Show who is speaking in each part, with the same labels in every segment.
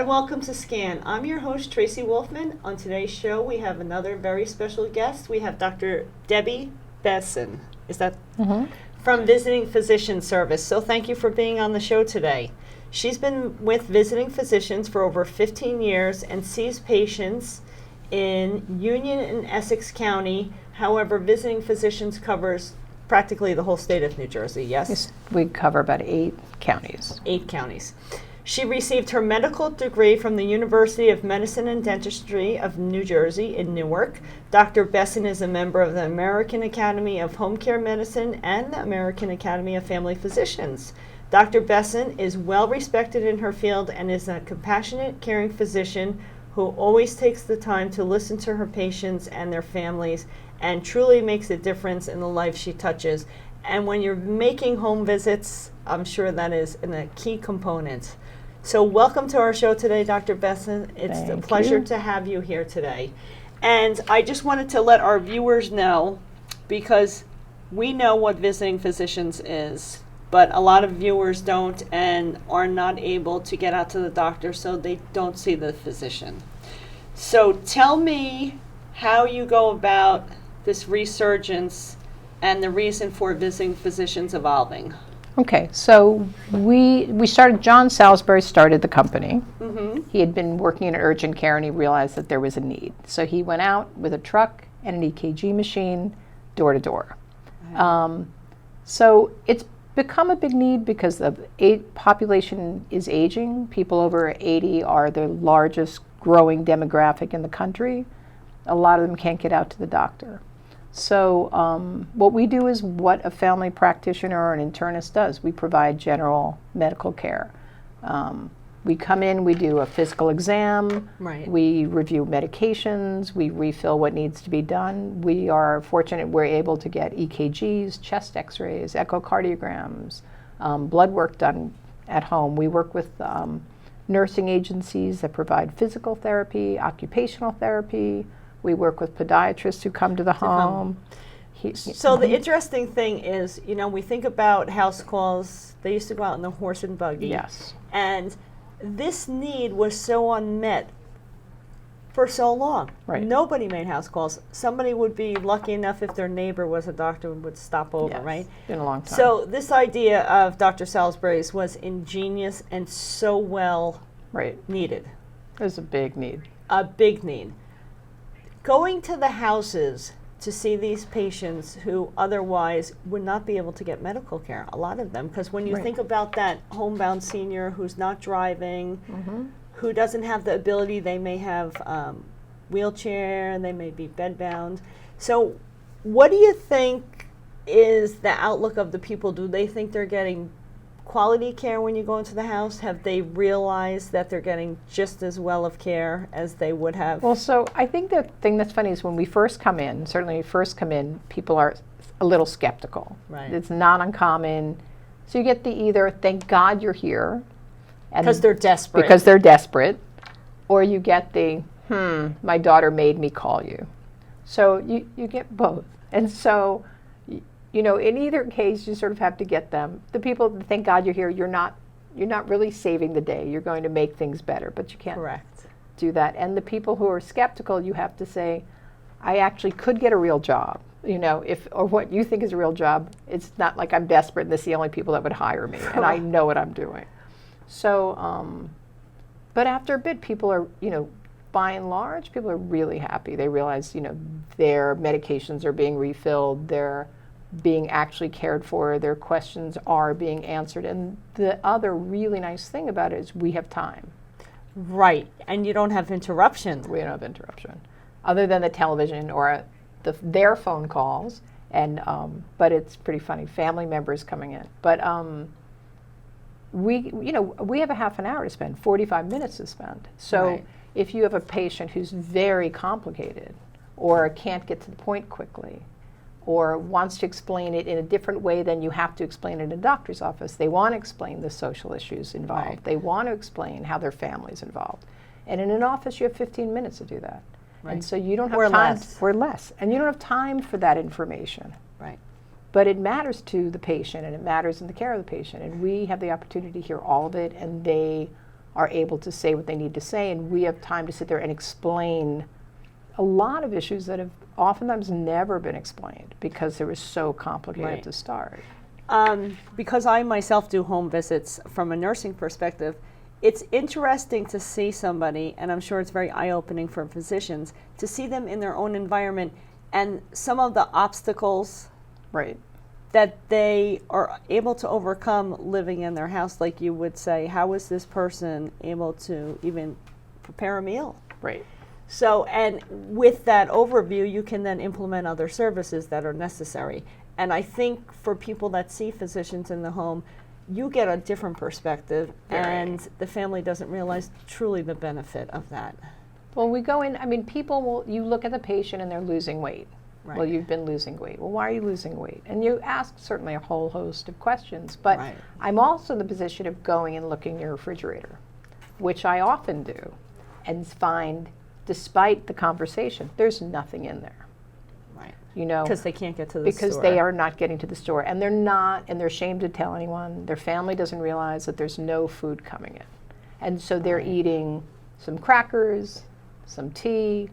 Speaker 1: and welcome to Scan. I'm your host, Tracy Wolfman. On today's show, we have another very special guest. We have Dr. Debbie Bessen. Is that from Visiting Physician Service? So thank you for being on the show today. She's been with visiting physicians for over 15 years and sees patients in Union and Essex County. However, visiting physicians covers practically the whole state of New Jersey, yes?
Speaker 2: Yes, we cover about 8 counties.
Speaker 1: 8 counties. She received her medical degree from the University of Medicine and Dentistry of New Jersey in Newark. Dr. Bessen is a member of the American Academy of Home Care Medicine and the American Academy of Family Physicians. Dr. Bessen is well respected in her field and is a compassionate, caring physician who always takes the time to listen to her patients and their families and truly makes a difference in the life she touches. And when you're making home visits, I'm sure that is a key component. So welcome to our show today, Dr. Bessen. It's a pleasure to have you here today. And I just wanted to let our viewers know, because we know what visiting physicians is, but a lot of viewers don't and are not able to get out to the doctor, so they don't see the physician. So tell me how you go about this resurgence and the reason for visiting physicians evolving.
Speaker 2: Okay, so we started, John Salisbury started the company. He had been working in urgent care and he realized that there was a need. So he went out with a truck and an EKG machine, door to door. So it's become a big need because the population is aging. People over 80 are the largest growing demographic in the country. A lot of them can't get out to the doctor. So what we do is what a family practitioner or an internist does. We provide general medical care. We come in, we do a physical exam, we review medications, we refill what needs to be done. We are fortunate we're able to get EKGs, chest x-rays, echocardiograms, blood work done at home. We work with nursing agencies that provide physical therapy, occupational therapy. We work with podiatrists who come to the home.
Speaker 1: So the interesting thing is, you know, we think about house calls. They used to go out in the horse and buggy.
Speaker 2: Yes.
Speaker 1: And this need was so unmet for so long.
Speaker 2: Right.
Speaker 1: Nobody made house calls. Somebody would be lucky enough if their neighbor was a doctor and would stop over,
Speaker 2: Yes.
Speaker 1: right?
Speaker 2: Been a long time.
Speaker 1: So this idea of Dr. Salisbury's was ingenious and so well needed.
Speaker 2: There's a big need.
Speaker 1: A big need. Going to the houses to see these patients who otherwise would not be able to get medical care, a lot of them, because when you think about that homebound senior who's not driving, who doesn't have the ability, they may have wheelchair, they may be bedbound. So what do you think is the outlook of the people? Do they think they're getting quality care when you go into the house? Have they realized that they're getting just as well of care as they would have?
Speaker 2: Well, so I think the thing that's funny is when we first come in, certainly when we first come in, people are a little skeptical.
Speaker 1: Right.
Speaker 2: It's not uncommon. So you get the either, thank God you're here.
Speaker 1: Because they're desperate.
Speaker 2: Because they're desperate. Or you get the, my daughter made me call you. So you get both. And so, you know, in either case, you sort of have to get them. The people that thank God you're here, you're not really saving the day. You're going to make things better, but you can't do that. And the people who are skeptical, you have to say, I actually could get a real job. You know, or what you think is a real job, it's not like I'm desperate and this is the only people that would hire me, and I know what I'm doing. So, but after a bit, people are, you know, by and large, people are really happy. They realize, you know, their medications are being refilled, they're being actually cared for, their questions are being answered. And the other really nice thing about it is we have time.
Speaker 1: Right, and you don't have interruption.
Speaker 2: We don't have interruption, other than the television or their phone calls. And but it's pretty funny, family members coming in. But we have a half an hour to spend, 45 minutes to spend. So if you have a patient who's very complicated or can't get to the point quickly, or wants to explain it in a different way than you have to explain it in a doctor's office. They want to explain the social issues involved. They want to explain how their family's involved. And in an office, you have 15 minutes to do that. And so you don't have time for less. And you don't have time for that information. But it matters to the patient, and it matters in the care of the patient. And we have the opportunity to hear all of it, and they are able to say what they need to say, and we have time to sit there and explain a lot of issues that have oftentimes never been explained because they were so complicated to start.
Speaker 1: Because I myself do home visits from a nursing perspective, it's interesting to see somebody, and I'm sure it's very eye-opening for physicians, to see them in their own environment and some of the obstacles that they are able to overcome living in their house. Like you would say, how is this person able to even prepare a meal?
Speaker 2: Right.
Speaker 1: So, and with that overview, you can then implement other services that are necessary. And I think for people that see physicians in the home, you get a different perspective, and the family doesn't realize truly the benefit of that.
Speaker 2: Well, we go in, I mean, people will, you look at the patient and they're losing weight.
Speaker 1: Right.
Speaker 2: Well, you've been losing weight. Well, why are you losing weight? And you ask certainly a whole host of questions, but I'm also in the position of going and looking in your refrigerator, which I often do, and find, despite the conversation, there's nothing in there.
Speaker 1: Right.
Speaker 2: You know,
Speaker 1: because they can't get to the store.
Speaker 2: Because they are not getting to the store, and they're not, and they're ashamed to tell anyone. Their family doesn't realize that there's no food coming in. And so they're eating some crackers, some tea,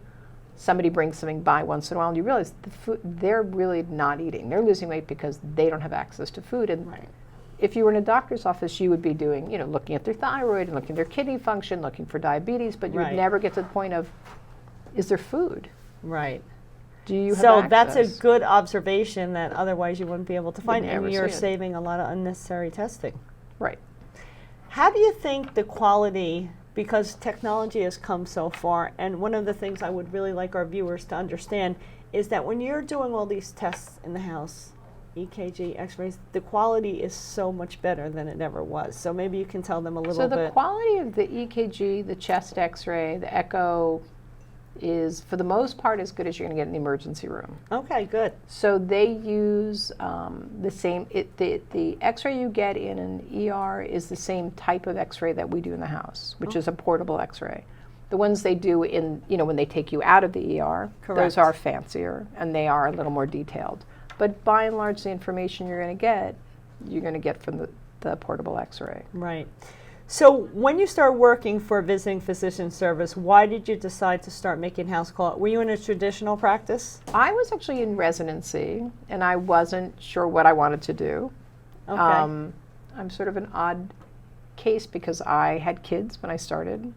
Speaker 2: somebody brings something by once in a while, and you realize the food, they're really not eating. They're losing weight because they don't have access to food. And if you were in a doctor's office, you would be doing, you know, looking at their thyroid and looking at their kidney function, looking for diabetes, but you would never get to the point of, is there food?
Speaker 1: Right.
Speaker 2: Do you have
Speaker 1: so
Speaker 2: access?
Speaker 1: That's a good observation that otherwise you wouldn't be able to find, and you're
Speaker 2: see it.
Speaker 1: saving a lot of unnecessary testing.
Speaker 2: Right.
Speaker 1: How do you think the quality, because technology has come so far, and one of the things I would really like our viewers to understand is that when you're doing all these tests in the house, EKG, x-rays, the quality is so much better than it ever was. So maybe you can tell them a little bit.
Speaker 2: So the quality of the EKG, the chest x-ray, the echo is, for the most part, as good as you're going to get in the emergency room.
Speaker 1: Okay, good.
Speaker 2: So they use the same, the x-ray you get in an ER is the same type of x-ray that we do in the house, which is a portable x-ray. The ones they do in, you know, when they take you out of the ER, those are fancier and they are a little more detailed. But by and large, the information you're going to get from the portable x-ray.
Speaker 1: Right. So when you started working for Visiting Physician Service, why did you decide to start making house call? Were you in a traditional practice?
Speaker 2: I was actually in residency, and I wasn't sure what I wanted to do.
Speaker 1: Okay.
Speaker 2: I'm sort of an odd case because I had kids when I started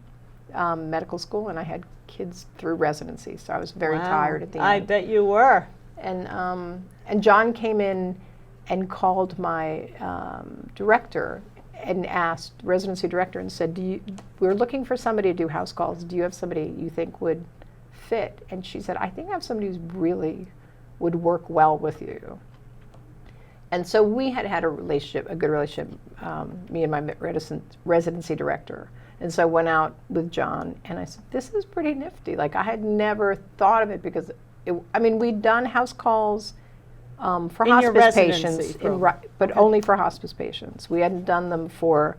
Speaker 2: medical school, and I had kids through residency, so I was very tired at the end.
Speaker 1: I bet you were.
Speaker 2: And John came in and called my director and asked, residency director, and said, we're looking for somebody to do house calls. Do you have somebody you think would fit? And she said, I think I have somebody who's really would work well with you. And so we had a relationship, a good relationship, me and my residency director. And so I went out with John, and I said, this is pretty nifty. Like, I had never thought of it because, we'd done house calls for hospice patients, but only for hospice patients. We hadn't done them for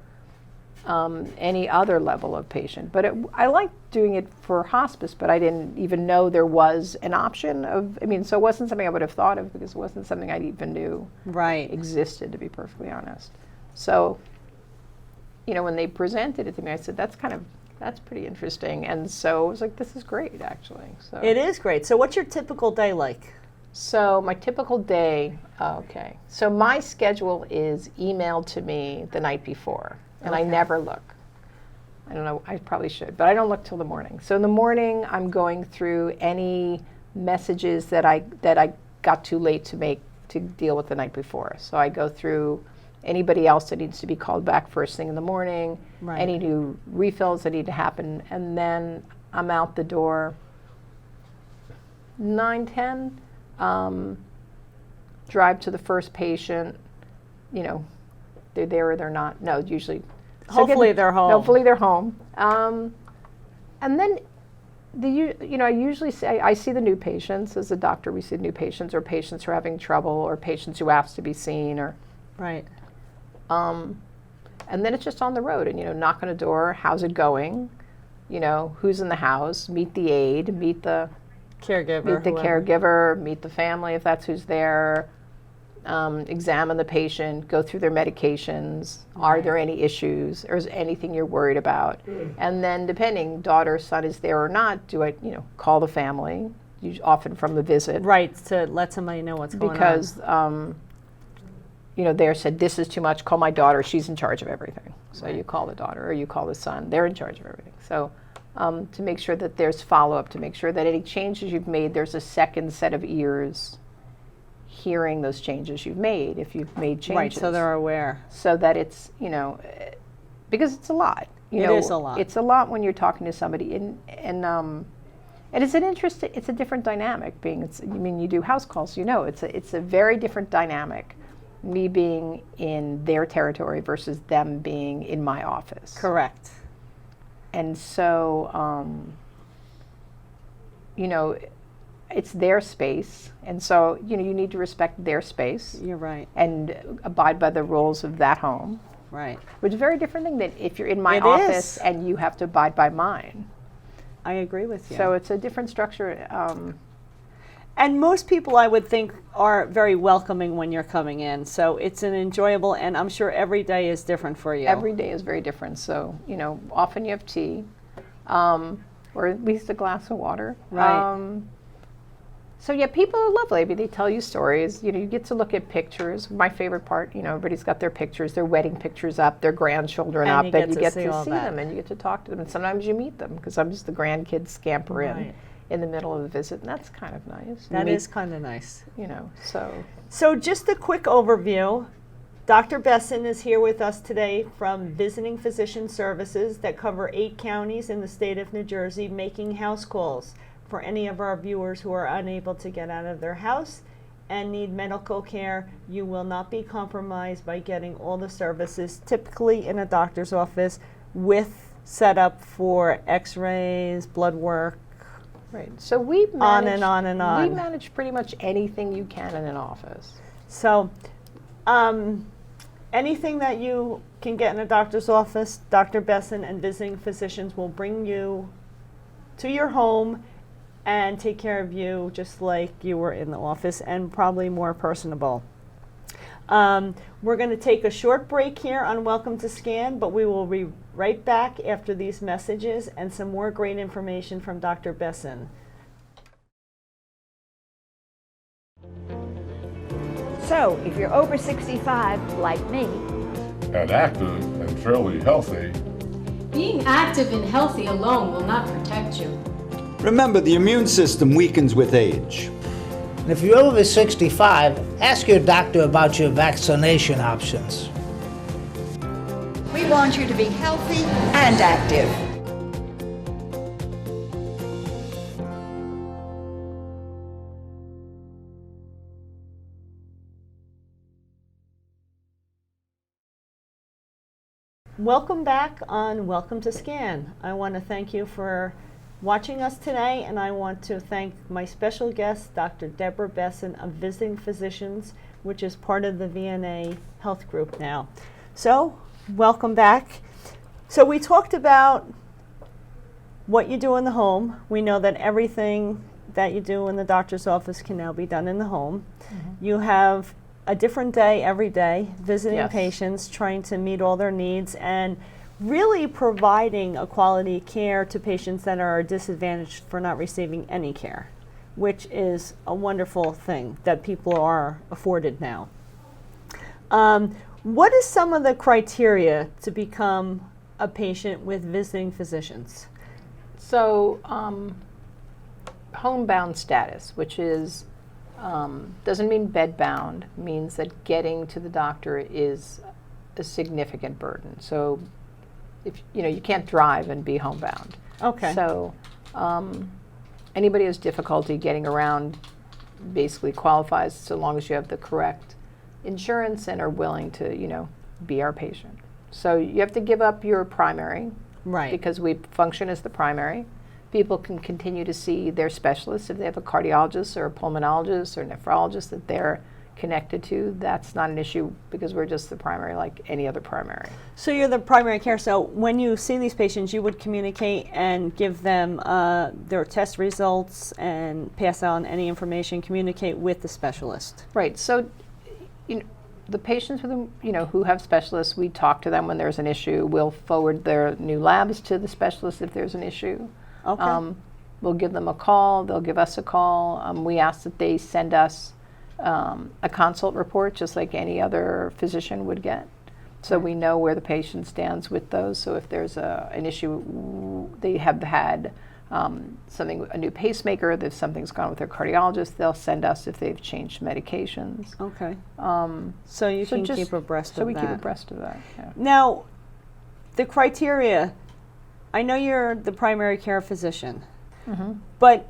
Speaker 2: any other level of patient. But I liked doing it for hospice, but I didn't even know there was an option of, so it wasn't something I would have thought of because it wasn't something I even knew existed, to be perfectly honest. So, when they presented it to me, I said, that's pretty interesting. And so I was like, this is great, actually. So
Speaker 1: it is great. So what's your typical day like?
Speaker 2: So my typical day, so my schedule is emailed to me the night before, and I never look. I don't know, I probably should, but I don't look till the morning. So in the morning, I'm going through any messages that I got too late to deal with the night before. So I go through anybody else that needs to be called back first thing in the morning, any new refills that need to happen, and then I'm out the door 9:10. Drive to the first patient, they're there or they're not. No, usually.
Speaker 1: Hopefully they're home.
Speaker 2: Hopefully they're home. And then, I usually say, I see the new patients. As a doctor, we see new patients or patients who are having trouble or patients who ask to be seen or.
Speaker 1: Right.
Speaker 2: And then it's just on the road and, knock on a door, how's it going? Who's in the house, meet the aide, meet the
Speaker 1: caregiver,
Speaker 2: caregiver, meet the family if that's who's there, examine the patient, go through their medications. Are there any issues, or is anything you're worried about? And then, depending, daughter, son is there or not, do I, call the family, often from the visit.
Speaker 1: Right, to let somebody know what's going on.
Speaker 2: Because, they said, this is too much, call my daughter, she's in charge of everything. So you call the daughter, or you call the son, they're in charge of everything. So to make sure that there's follow-up, to make sure that any changes you've made, there's a second set of ears hearing those changes you've made, if you've made changes.
Speaker 1: Right, so they're aware.
Speaker 2: So that it's, because it's a lot.
Speaker 1: It is a lot.
Speaker 2: It's a lot when you're talking to somebody, and it's it's a different dynamic. You do house calls, it's a very different dynamic. Me being in their territory versus them being in my office.
Speaker 1: Correct.
Speaker 2: And so, it's their space, and so you need to respect their space.
Speaker 1: You're right.
Speaker 2: And abide by the rules of that home.
Speaker 1: Right.
Speaker 2: Which is a very different thing than if you're in my office and you have to abide by mine.
Speaker 1: I agree with you.
Speaker 2: So it's a different structure.
Speaker 1: And most people, I would think, are very welcoming when you're coming in. So it's an enjoyable, and I'm sure every day is different for you.
Speaker 2: Every day is very different. So, often you have tea, or at least a glass of water.
Speaker 1: Right.
Speaker 2: So yeah, people are lovely. They tell you stories. You get to look at pictures. My favorite part, everybody's got their pictures, their wedding pictures up, their grandchildren up, and you get to see them, and you get to talk to them. And sometimes you meet them, because sometimes the grandkids scamper in the middle of the visit, and that's kind of nice.
Speaker 1: That is kind of nice.
Speaker 2: So
Speaker 1: just a quick overview. Dr. Bessen is here with us today from Visiting Physician Services that cover 8 counties in the state of New Jersey, making house calls for any of our viewers who are unable to get out of their house and need medical care. You will not be compromised by getting all the services typically in a doctor's office, with setup for x-rays, blood work.
Speaker 2: Right. So we manage,
Speaker 1: on and on and on.
Speaker 2: We manage pretty much anything you can in an office.
Speaker 1: So anything that you can get in a doctor's office, Dr. Bessen and Visiting Physicians will bring you to your home and take care of you just like you were in the office, and probably more personable. We're going to take a short break here on Welcome to Scan, but we will be right back after these messages and some more great information from Dr. Bessen.
Speaker 3: So, if you're over 65, like me,
Speaker 4: and active and fairly healthy,
Speaker 5: being active and healthy alone will not protect you.
Speaker 6: Remember, the immune system weakens with age.
Speaker 7: And if you're over 65, ask your doctor about your vaccination options.
Speaker 8: We want you to be healthy and active.
Speaker 1: Welcome back on Welcome to Scan. I want to thank you for watching us today, and I want to thank my special guest, Dr. Deborah Bessen of Visiting Physicians, which is part of the VNA Health Group now. So, welcome back. So we talked about what you do in the home. We know that everything that you do in the doctor's office can now be done in the home. Mm-hmm. You have a different day every day, visiting patients, trying to meet all their needs, and really providing a quality care to patients that are disadvantaged for not receiving any care, which is a wonderful thing that people are afforded now. What is some of the criteria to become a patient with Visiting Physicians?
Speaker 2: So, homebound status, which is doesn't mean bedbound, means that getting to the doctor is a significant burden. So, if you can't drive and be homebound.
Speaker 1: Okay.
Speaker 2: So, anybody who has difficulty getting around basically qualifies, so long as you have the correct insurance and are willing to, be our patient. So you have to give up your primary,
Speaker 1: right?
Speaker 2: Because we function as the primary. People can continue to see their specialists if they have a cardiologist or a pulmonologist or nephrologist that they're connected to. That's not an issue because we're just the primary, like any other primary.
Speaker 1: So you're the primary care. So when you see these patients, you would communicate and give them their test results and pass on any information, communicate with the specialist.
Speaker 2: Right. So, the patients with whom, who have specialists, we talk to them when there's an issue. We'll forward their new labs to the specialist if there's an issue.
Speaker 1: Okay.
Speaker 2: We'll give them a call. They'll give us a call. We ask that they send us a consult report, just like any other physician would get. So we know where the patient stands with those. So if there's an issue, they have had a new pacemaker, if something's gone with their cardiologist, they'll send us if they've changed medications.
Speaker 1: Okay. So you can keep abreast of that.
Speaker 2: So we keep abreast of that, yeah.
Speaker 1: Now, the criteria, I know you're the primary care physician, but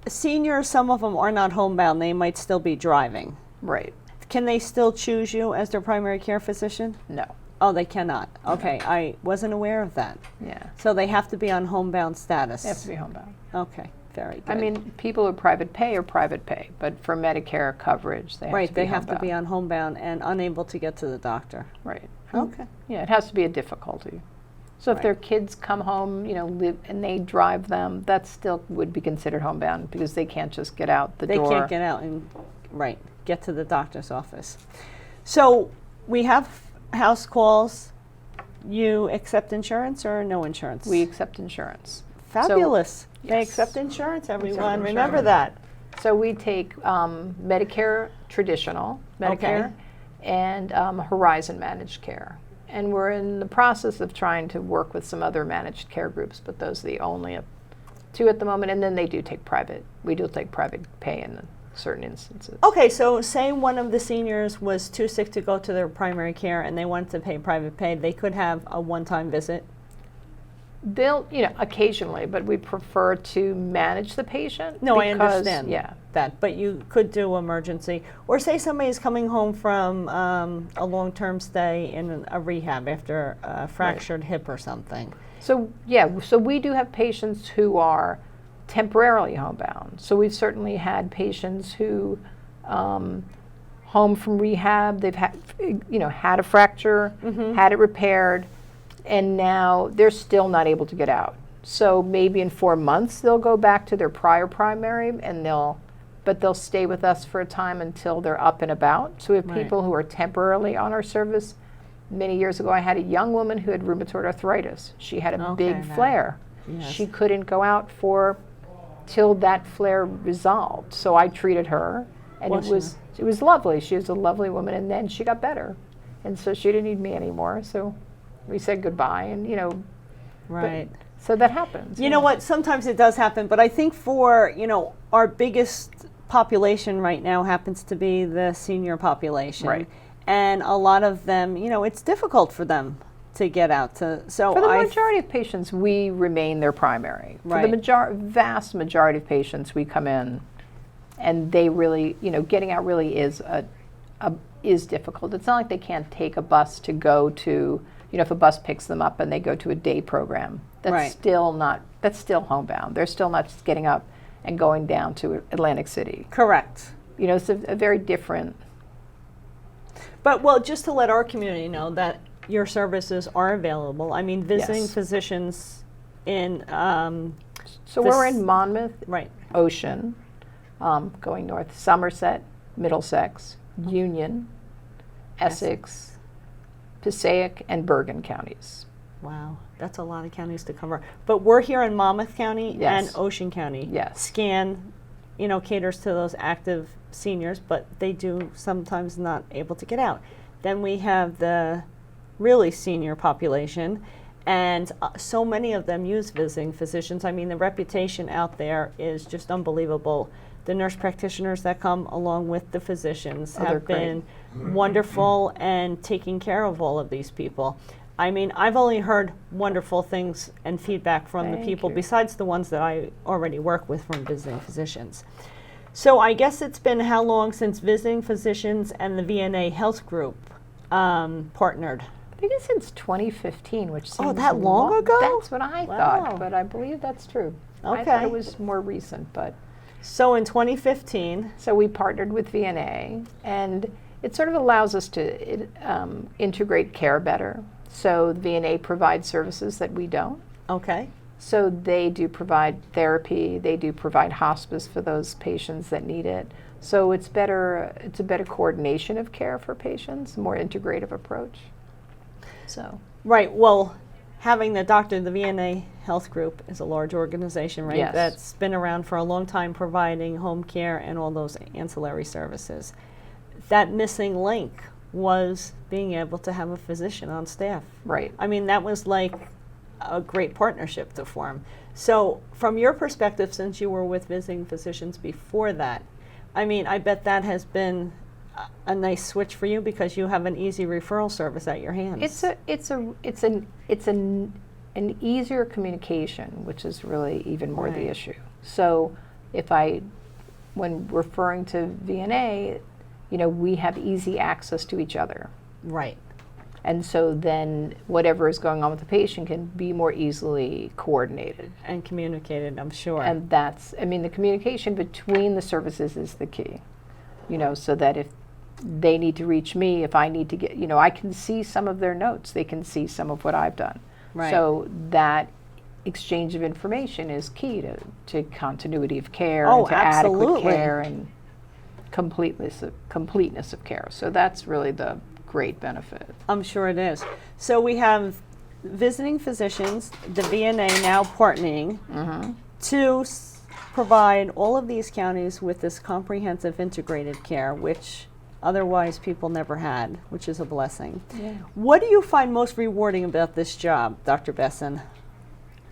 Speaker 1: seniors, some of them are not homebound. They might still be driving.
Speaker 2: Right.
Speaker 1: Can they still choose you as their primary care physician?
Speaker 2: No.
Speaker 1: Oh, they cannot. Okay, I wasn't aware of that.
Speaker 2: Yeah.
Speaker 1: So they have to be on homebound status.
Speaker 2: They have to be homebound.
Speaker 1: Okay, very good.
Speaker 2: I mean, people who private pay are private pay, but for Medicare coverage, they have to be
Speaker 1: right, they have
Speaker 2: homebound.
Speaker 1: to be on homebound and unable to get to the doctor.
Speaker 2: Right.
Speaker 1: Okay.
Speaker 2: Yeah, it has to be a difficulty. So if their kids come home, live and they drive them, that still would be considered homebound because they can't just get out the door.
Speaker 1: They can't get out and get to the doctor's office. So we have house calls. You accept insurance or no insurance?
Speaker 2: We accept insurance.
Speaker 1: Fabulous.
Speaker 2: So,
Speaker 1: They
Speaker 2: yes.
Speaker 1: accept insurance, everyone.
Speaker 2: Accept
Speaker 1: Remember
Speaker 2: insurance.
Speaker 1: that.
Speaker 2: So we take Medicare traditional, Medicare,
Speaker 1: Okay.
Speaker 2: and Horizon managed care. And we're in the process of trying to work with some other managed care groups, but those are the only two at the moment. And then they do take private. We do take private pay in certain instances.
Speaker 1: Okay, so say one of the seniors was too sick to go to their primary care and they wanted to pay private pay, they could have a one-time visit?
Speaker 2: They'll, occasionally, but we prefer to manage the patient.
Speaker 1: No, I
Speaker 2: because,
Speaker 1: understand
Speaker 2: yeah,
Speaker 1: that, but you could do emergency. Or say somebody's coming home from a long-term stay in a rehab after a fractured hip or something.
Speaker 2: So we do have patients who are temporarily homebound. So we've certainly had patients who home from rehab, they've had had a fracture, had it repaired, and now they're still not able to get out. So maybe in 4 months they'll go back to their prior primary and they'll stay with us for a time until they're up and about. So we have people who are temporarily on our service. Many years ago I had a young woman who had rheumatoid arthritis. She had a big flare.
Speaker 1: Yes.
Speaker 2: She couldn't go out till that flare resolved. So I treated her, and it was lovely. She was a lovely woman, and then she got better, and so she didn't need me anymore. So we said goodbye, and
Speaker 1: Right.
Speaker 2: So that happens.
Speaker 1: You know what? Sometimes it does happen, but I think for our biggest population right now happens to be the senior population,
Speaker 2: Right.
Speaker 1: And a lot of them, it's difficult for them to get out to. So
Speaker 2: For the majority of patients, we remain their primary. For the vast majority of patients, we come in, and they really, getting out really is is difficult. It's not like they can't take a bus to go to, if a bus picks them up and they go to a day program. That's still homebound. They're still not just getting up and going down to Atlantic City.
Speaker 1: Correct.
Speaker 2: It's a very different.
Speaker 1: But just to let our community know that your services are available. I mean, visiting physicians in.
Speaker 2: So we're in Monmouth,
Speaker 1: right,
Speaker 2: Ocean, going north, Somerset, Middlesex, Union, Essex, Passaic, and Bergen counties.
Speaker 1: Wow, that's a lot of counties to cover. But we're here in Monmouth County
Speaker 2: Yes.
Speaker 1: and Ocean County.
Speaker 2: Yes.
Speaker 1: SCAN, caters to those active seniors, but they do sometimes not able to get out. Then we have the really senior population, and so many of them use visiting physicians. I mean, the reputation out there is just unbelievable. The nurse practitioners that come along with the physicians have been wonderful and taking care of all of these people. I mean, I've only heard wonderful things and feedback from the people besides the ones that I already work with from visiting physicians. So I guess it's been how long since visiting physicians and the VNA Health Group partnered?
Speaker 2: I think it's since 2015, which seems
Speaker 1: that long ago?
Speaker 2: That's what I
Speaker 1: Wow.
Speaker 2: thought, but I believe that's true. I
Speaker 1: Okay.
Speaker 2: thought it was more recent, but.
Speaker 1: So in 2015.
Speaker 2: So we partnered with VNA, and it sort of allows us to integrate care better. So the VNA provides services that we don't.
Speaker 1: Okay.
Speaker 2: So they do provide therapy, they do provide hospice for those patients that need it. So it's a better coordination of care for patients, a more integrative approach. So.
Speaker 1: Right. Well, having the VNA Health Group is a large organization, right?
Speaker 2: Yes.
Speaker 1: That's been around for a long time providing home care and all those ancillary services. That missing link was being able to have a physician on staff.
Speaker 2: Right.
Speaker 1: I mean, that was like a great partnership to form. So from your perspective, since you were with visiting physicians before that, I mean, I bet that has been a nice switch for you because you have an easy referral service at your hands.
Speaker 2: It's an easier communication, which is really even more the issue. So when referring to VNA, we have easy access to each other.
Speaker 1: Right.
Speaker 2: And so then whatever is going on with the patient can be more easily coordinated.
Speaker 1: And communicated, I'm sure.
Speaker 2: And the communication between the services is the key. So that if they need to reach me, if I need to get, I can see some of their notes. They can see some of what I've done.
Speaker 1: Right.
Speaker 2: So that exchange of information is key to continuity of care,
Speaker 1: Oh,
Speaker 2: and to
Speaker 1: absolutely.
Speaker 2: adequate care and completeness of care. So that's really the great benefit.
Speaker 1: I'm sure it is. So we have visiting physicians, the VNA now partnering to provide all of these counties with this comprehensive integrated care, which otherwise people never had, which is a blessing.
Speaker 2: Yeah.
Speaker 1: What do you find most rewarding about this job, Dr. Bessen?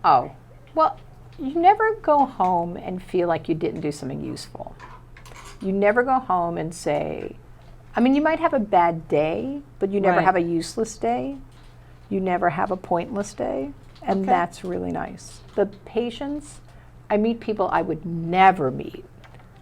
Speaker 2: Oh, well, you never go home and feel like you didn't do something useful. You never go home and say, you might have a bad day, but you never
Speaker 1: Right.
Speaker 2: have a useless day. You never have a pointless day. And
Speaker 1: Okay.
Speaker 2: that's really nice. The patients, I meet people I would never meet.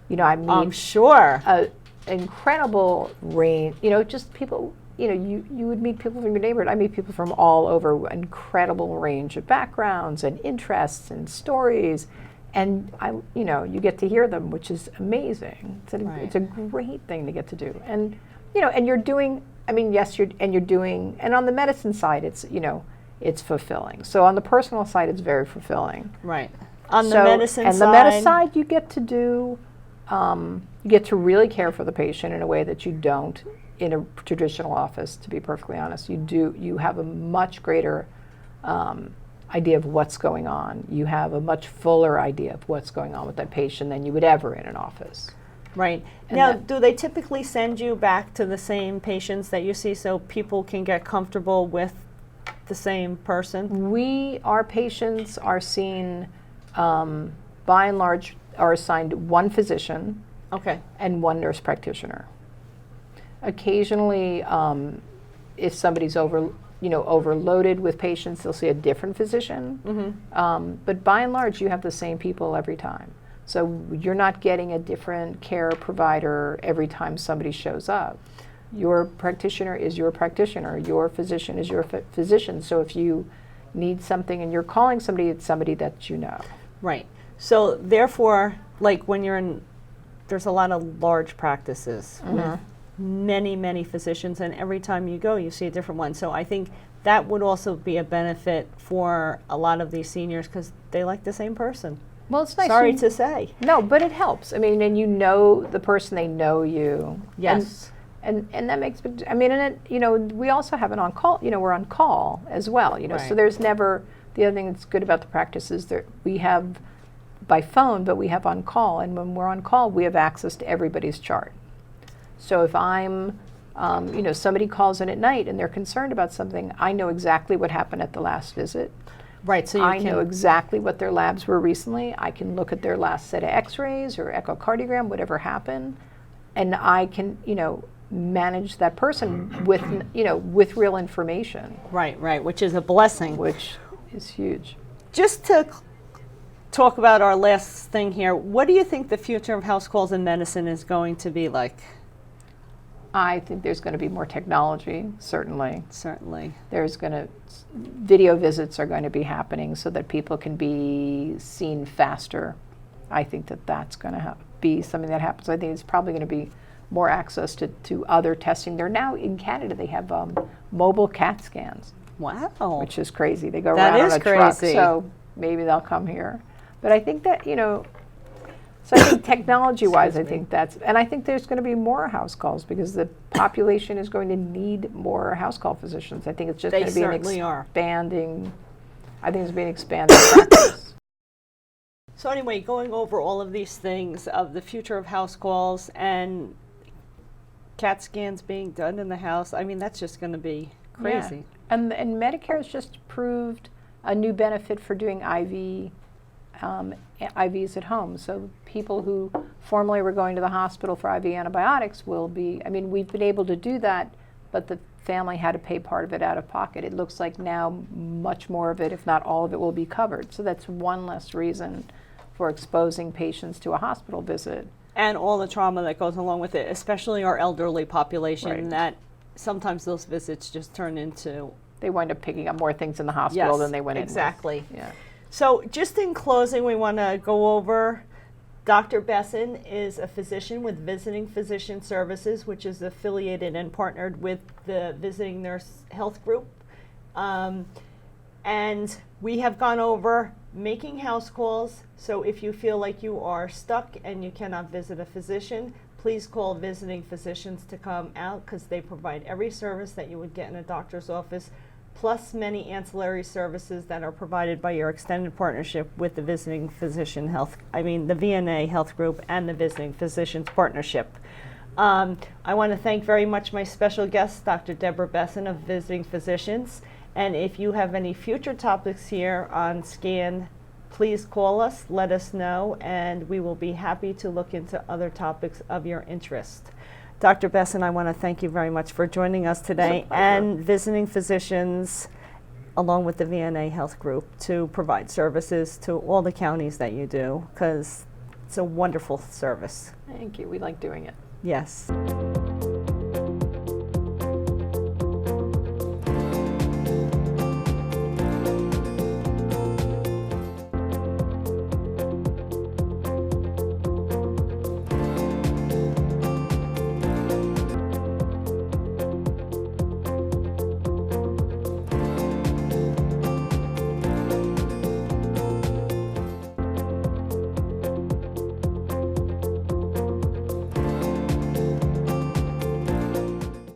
Speaker 2: I meet
Speaker 1: I'm sure.
Speaker 2: an incredible range, just people, you would meet people from your neighborhood. I meet people from all over, incredible range of backgrounds and interests and stories. And you get to hear them, which is amazing. It's a great thing to get to do. And, and you're doing, you're doing, and on the medicine side, it's fulfilling. So on the personal side, it's very fulfilling.
Speaker 1: Right. On the medicine side.
Speaker 2: And the medicine side, you get to do, you get to really care for the patient in a way that you don't in a traditional office, to be perfectly honest. You have a much greater idea of what's going on. You have a much fuller idea of what's going on with that patient than you would ever in an office.
Speaker 1: Right.
Speaker 2: And
Speaker 1: Now, do they typically send you back to the same patients that you see so people can get comfortable with the same person?
Speaker 2: Our patients are seen, by and large, are assigned one physician
Speaker 1: Okay.
Speaker 2: and one nurse practitioner. Occasionally, if somebody's overloaded with patients, they'll see a different physician. But by and large, you have the same people every time. So you're not getting a different care provider every time somebody shows up. Your practitioner is your practitioner. Your physician is your physician. So if you need something and you're calling somebody, it's somebody that you know.
Speaker 1: Right. So therefore, like when there's a lot of large practices with many, many physicians, and every time you go, you see a different one. So I think that would also be a benefit for a lot of these seniors because they like the same person.
Speaker 2: Well, it's nice.
Speaker 1: Sorry to say.
Speaker 2: No, but it helps. And you know the person, they know you.
Speaker 1: Yes.
Speaker 2: And that makes, we also have an on-call, we're on call as well,
Speaker 1: Right.
Speaker 2: so there's never, the other thing that's good about the practice is that we have by phone, but we have on call, and when we're on call, we have access to everybody's chart. So if I'm, somebody calls in at night and they're concerned about something, I know exactly what happened at the last visit.
Speaker 1: Right, so
Speaker 2: I know exactly what their labs were recently. I can look at their last set of x-rays or echocardiogram, whatever happened, and I can, manage that person with real information.
Speaker 1: Right, which is a blessing.
Speaker 2: Which is huge.
Speaker 1: Just to talk about our last thing here, what do you think the future of house calls in medicine is going to be like?
Speaker 2: I think there's going to be more technology, certainly.
Speaker 1: Certainly.
Speaker 2: Video visits are going to be happening so that people can be seen faster. I think that's going to be something that happens. I think it's probably going to be more access to other testing. They're now, in Canada, they have mobile CAT scans.
Speaker 1: Wow.
Speaker 2: Which is crazy. They go
Speaker 1: That
Speaker 2: around
Speaker 1: is
Speaker 2: on a truck.
Speaker 1: crazy.
Speaker 2: So, maybe they'll come here. But I think that, so I think technology-wise, I think and I think there's going to be more house calls because the population is going to need more house call physicians. I think it's just going to be I think it's being expanded practice.
Speaker 1: So anyway, going over all of these things of the future of house calls and CAT scans being done in the house, I mean, that's just going to be crazy.
Speaker 2: Yeah. And Medicare has just approved a new benefit for doing IVs at home. So people who formerly were going to the hospital for IV antibiotics will be, I mean, we've been able to do that, but the family had to pay part of it out of pocket. It looks like now much more of it, if not all of it, will be covered. So that's one less reason for exposing patients to a hospital visit.
Speaker 1: And all the trauma that goes along with it, especially our elderly population,
Speaker 2: Right.
Speaker 1: that sometimes those visits just turn into...
Speaker 2: They wind up picking up more things in the hospital than they went
Speaker 1: exactly.
Speaker 2: in with. Yeah.
Speaker 1: So just in closing, we want to go over Dr. Bessen is a physician with Visiting Physician Services, which is affiliated and partnered with the Visiting Nurse Health Group. And we have gone over making house calls. So if you feel like you are stuck and you cannot visit a physician, please call Visiting Physicians to come out because they provide every service that you would get in a doctor's office, plus many ancillary services that are provided by your extended partnership with the Visiting Physician the VNA Health Group and the Visiting Physicians Partnership. I want to thank very much my special guest, Dr. Deborah Bessen of Visiting Physicians. And if you have any future topics here on SCAN, please call us, let us know, and we will be happy to look into other topics of your interest. Dr. Bessen, I want to thank you very much for joining us today and Visiting Physicians, along with the VNA Health Group, to provide services to all the counties that you do, because it's a wonderful service.
Speaker 2: Thank you. We like doing it.
Speaker 1: Yes.